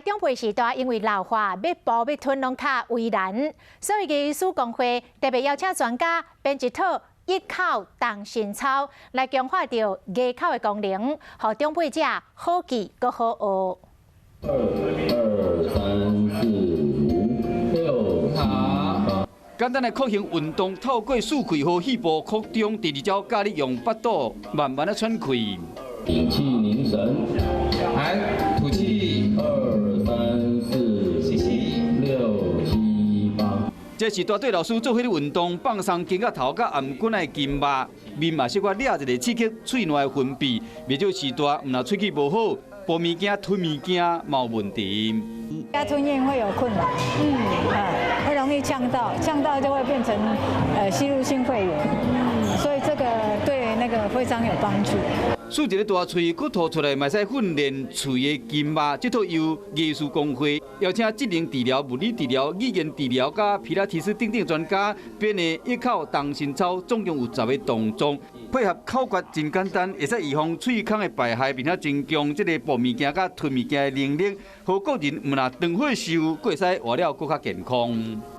长辈时代因为老化，要补要吞拢较为难，所以艺术工会特别邀请专家编一套一口动心操，来强化着牙口的功能，让长辈者好记搁好学。2、3、4、5、6、7、8。简单的口型运动，透过竖开和气部扩张，第二招教你用腹肚慢慢的喘气。屏气凝神，来吐气2、3、4、吸气6、7、8。这是大队老师做伙的运动，放松肩胛头、甲颔骨的筋脉，面嘛小可抓一个刺激喙内的分泌，袂少时大，毋若喙齿无好，补物件、吞物件嘛有问题。加吞咽会有困难，会容易呛到，呛到就会变成吸入性肺炎，所以这个对那个非常有帮助。竖一个大喙，骨吐出来，嘛使训练喙的筋脉。这套由艺术工会邀请职能治疗、物理治疗、语言治疗、甲皮拉提斯等等专家编的一口动心操，总共有10个动作，配合口诀真简单，会使预防喙孔的败害，并且增强这个补物件甲吞物件的能力，让个人毋若长火受，佫会使活了佫较健康。